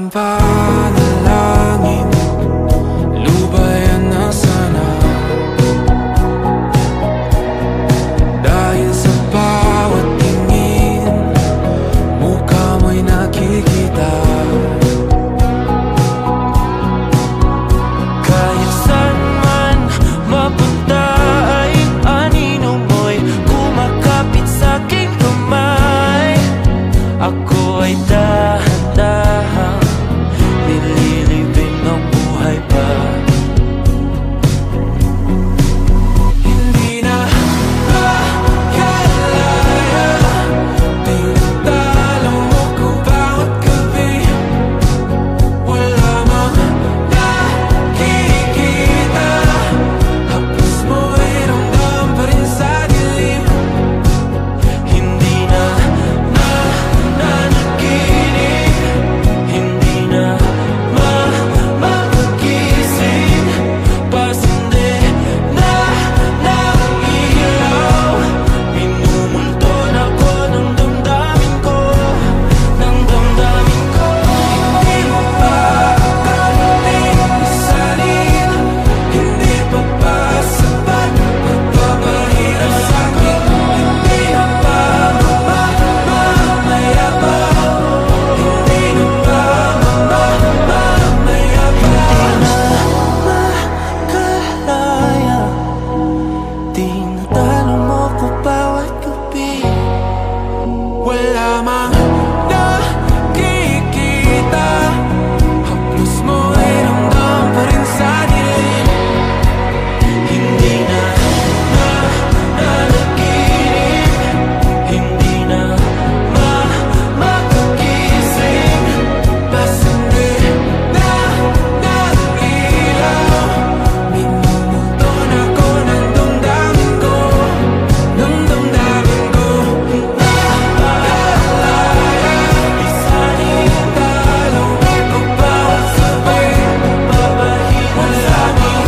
panalangin, lubayan na sana. Dahil sa bawat tingin, mukha mo'y nakikita. Kahit saan man mapunta ay anino mo'y kumakapit sa'king kamay. Ako ay dahan-dahan nililibing ng buhay pa. Hindi na makalaya, tinatalo mo ko bawat gabi. Wala mang nakikita, hapos mo ay ramdam pa rin sa dilim. Hindi na nanaginip, hindi na mapagising. Pasindi na ng ilaw, minumulton ako ng damdamin ko, ng damdamin ko. Hindi mo pa akalaing masalin, hindi pa ba sapat magpapahirap sa'kin? Hindi na ba mamayabang? Hindi na ba mamayabang? Makalaya, tinatalo mo ko bawat gabi. Wala mang nakikita, haplos mo ay ramdam pa rin sa dilim. Hindi na nanaginip, hindi na mapagising. Pasindi na ng ilaw, minumulton ako ng damdamin ko, ng damdamin ko. Nakalaya, isanin talo ko bawat sabay, papahina sa'kin.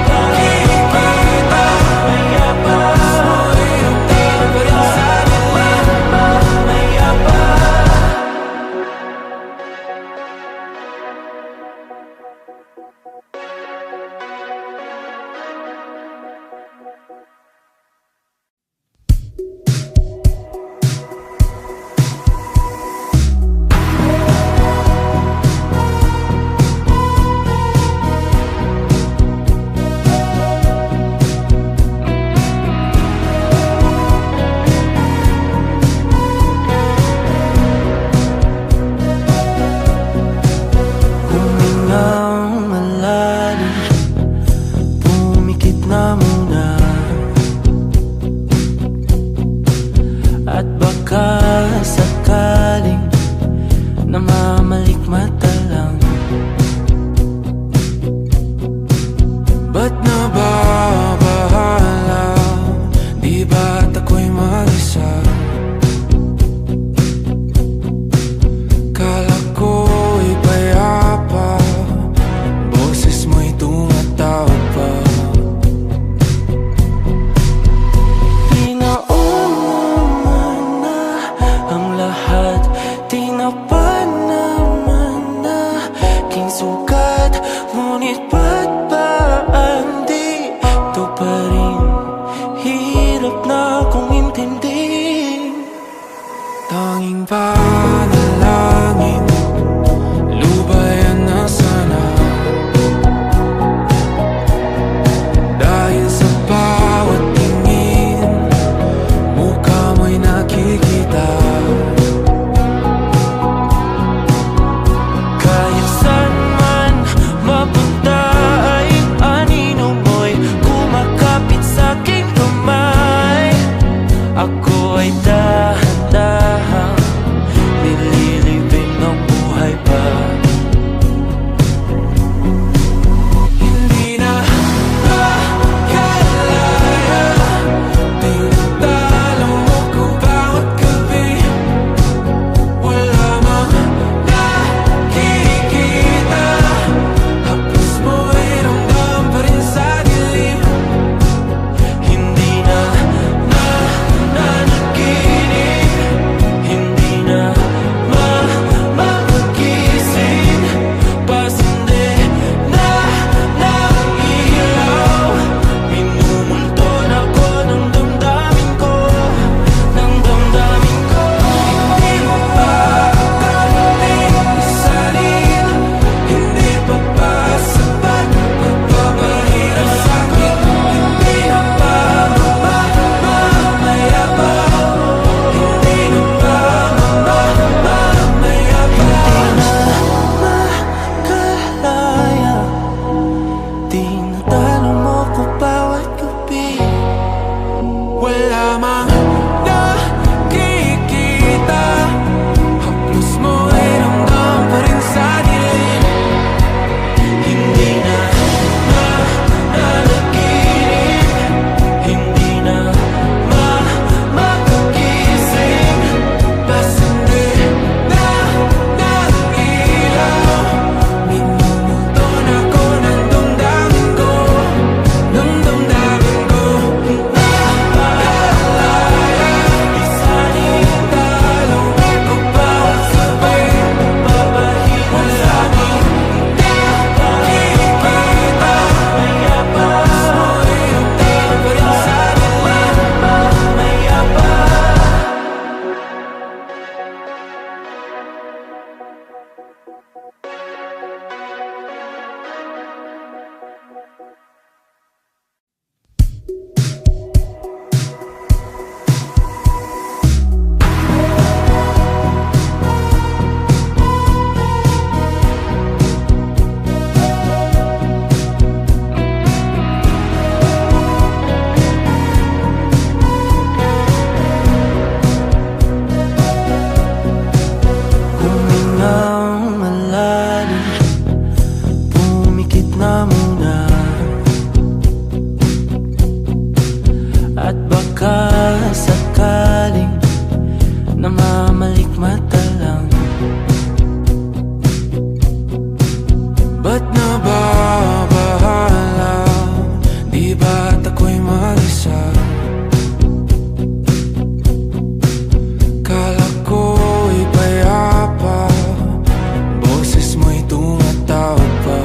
Nakikita, mayabang, mo'y ramdam pa rin sa dilim. Mayabang. Humingang malalim, pumikit na muna, at baka sakaling namamalikmata lang. Ba't nababahala? Di ba't ako'y mag-isa? Kala ko'y payapa, boses mo'y tumatawag pa. Tinaon naman na ang lahat, tinapan naman na king sugat. Ngunit ba't ba andito pa rin? Hirap na akong intindihin. Tanging panalangin, lubayan na sana. Dahil sa bawat tingin, mukha mo'y nakikita. Kahit saan man mapunta ay anino mo'y kumakapit sa'king kamay. Ako ay dahan-dahan nililibing ng buhay pa. Hindi na makalaya, tinatalo mo ko bawat gabi. namamalikmata lang. Ba't nababahala? Di ba't ako'y mag-isa? Kala ko'y payapa, boses mo'y tumatawag pa.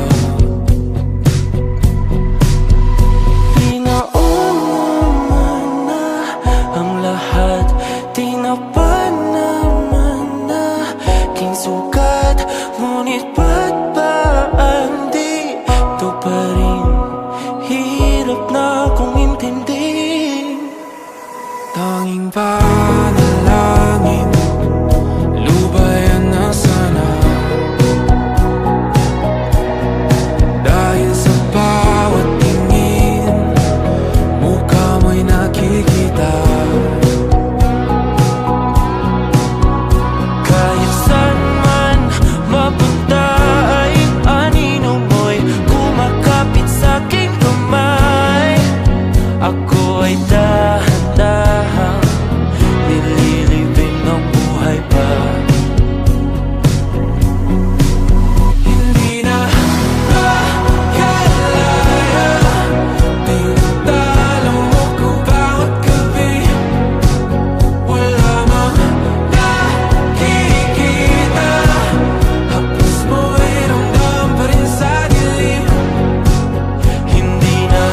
Di naman na ang lahat, di na pa naman na king sukat. Ngunit ba't ba di ito pa rin? Hirap na akong intindihin. Tanging panalangin, lubayan na sana. Dahil sa bawat tingin, mukha mo'y nakikita. Kahit saan man mapunta ay anino mo'y kumakapit sa'king kamay. Ako ay dahan-dahan nililibing ng buhay pa. Hindi na makalaya, tinatalo mo ko bawat gabi. Wala mang nakikita, hapos mo'y ramdam pa rin sa dilim. Hindi na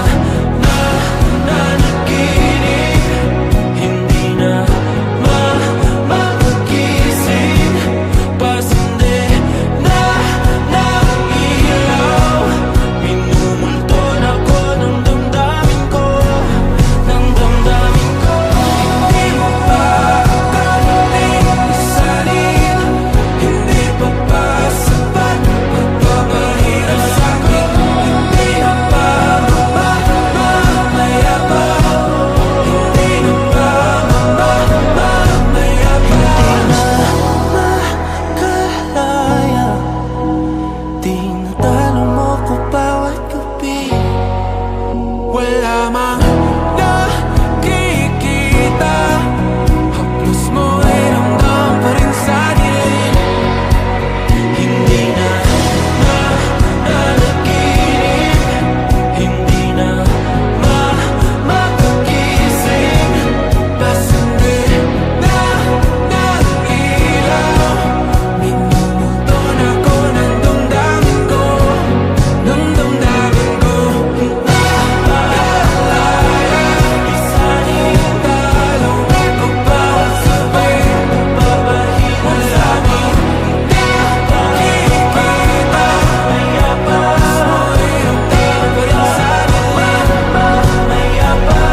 nanaginip, hindi na magising. Pasindi na ng ilaw, minumulton ako ng damdamin ko, ng damdamin ko. Hindi mo pa karating isalin, hindi pa ba sapat magpapahirap sa'kin? Hindi na ba mamaya pa? Hindi na ba mamaya pa? Makalaya, tinatalo mo ko bawat gabi. Wala mang nakikita, haplos mo'y ramdam pa rin sa dilim. Hindi na nanaginip, hindi na makagising. Pasindi na ng ilaw, minumulton ako ng damdamin ko, ng damdamin ko. Nakalaya, isanin talong ako bawat sabay, papahimol sa'kin. Nakikita, maya pa, mo'y ramdam pa rin sa dilim. Maya pa.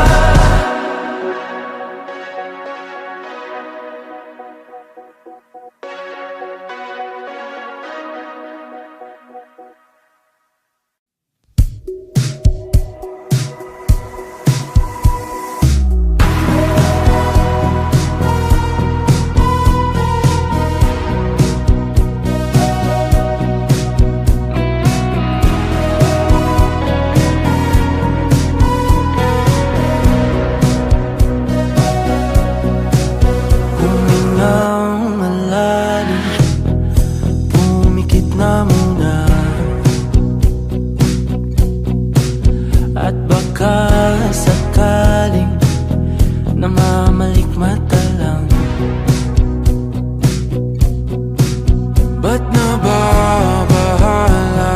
Humingang malalim, pumikit na muna, at baka sakaling namamalikmata lang. Ba't nababahala?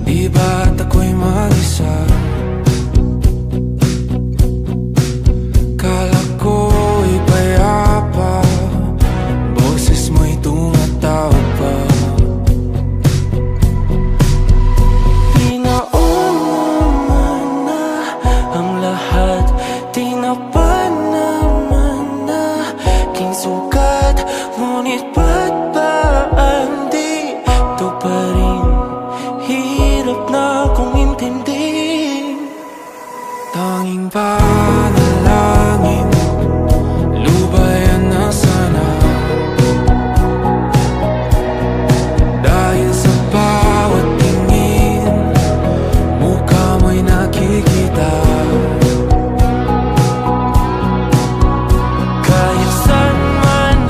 Di ba't ako'y mag-isa? Kala ko'y payapa, boses mo'y tumatawag pa. Di naman na ang lahat, di na pa naman na king sukat. Ngunit ba't ba di ito pa rin? Hirap na akong intindihin. Tanging panalangin, lubayan na sana. Dahil sa bawat tingin, mukha mo'y nakikita. Kahit saan man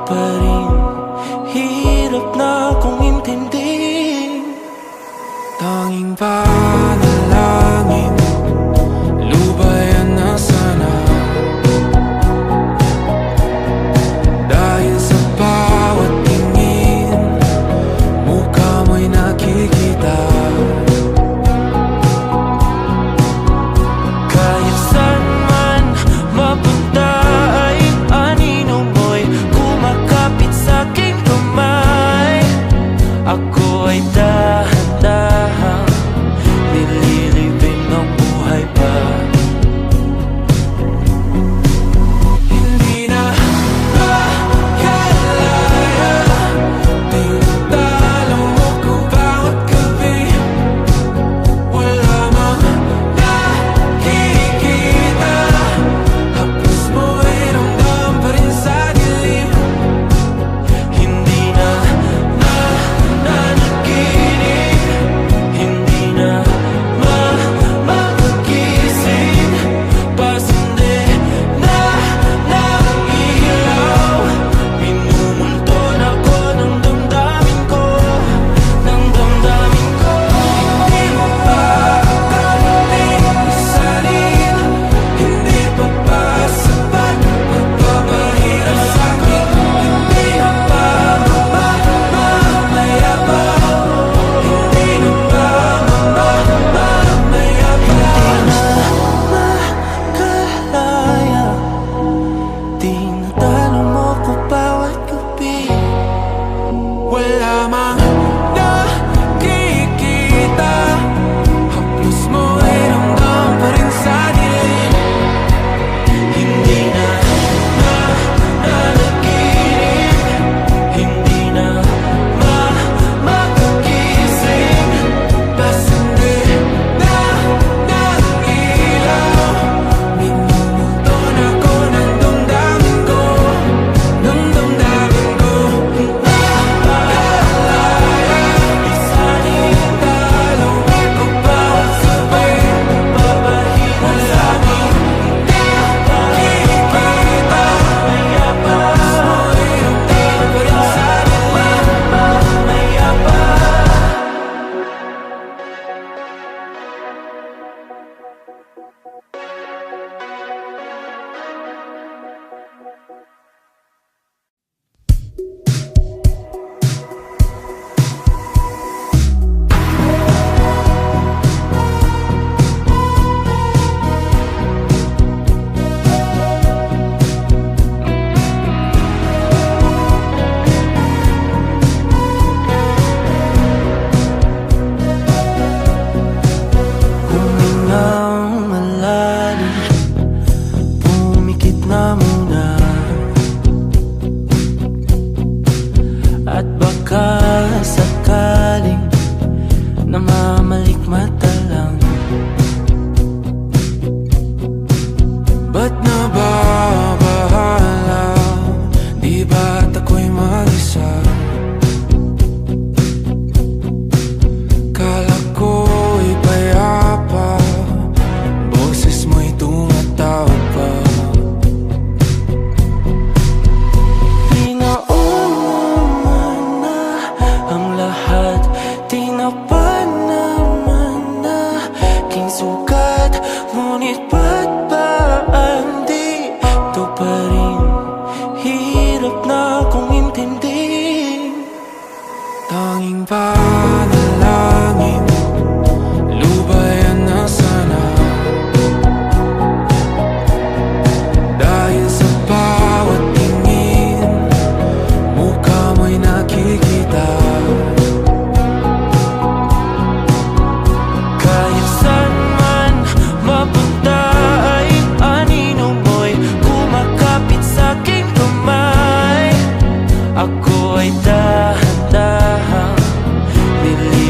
pa rin. Hirap na kong intindihin. Tanging panalangin, lubayan na sana. Dahil sa bawat tingin, mukha mo'y nakikita. Kahit saan man mapunta ay anino mo'y kumakapit sa'king kamay. Ako ay dahan-dahan nililibing ng buhay pa. Hindi na makalaya, tinatalo mo ko bawat gabi. Wala mang nakikita, hapos mo ay ramdam pa rin sa dilim. Hindi na nanaginip, hindi na magising. Pasindi na ng ilaw, minumulton ako ng damdamin ko, ng damdamin ko. Hindi mo pa akalaing isalin, hindi pa ba sapat magpapahirap sa'kin? Hindi na ba mamayabang? Hindi na ba mamayabang? Makalaya, tinatalo mo ko bawat gabi. Wala mang nakikita, haplos mo ay ramdam pa rin sa dilim. Hindi na nanaginip, hindi na magising. Pasindi na ng ilaw, minumulton ako ng damdamin ko, ng damdamin ko. Makalaya, isanin talong ako bawat sabay, papahirap sa'kin. Nakikita, mayabang, mo'y ramdam pa rin sa dilim. Mayabang. Humingang malalim, pumikit na muna, at baka sakaling namamalikmata lang. Ba't nababahala? Di ba't ako'y mag-isa? Kala ko'y payapa, boses mo'y tumatawag pa. Tinaon naman na ang lahat, tinapan naman na king sugat. Ngunit ba't ba andito pa rin? Hirap na kong intindihin. Tanging panalangin, lubayan na sana. Dahil sa bawat tingin, mukha mo'y nakikita. Kahit saan man mapunta ay anino mo'y kumakapit sa'king kamay. Ako ay dahan-dahan nililibing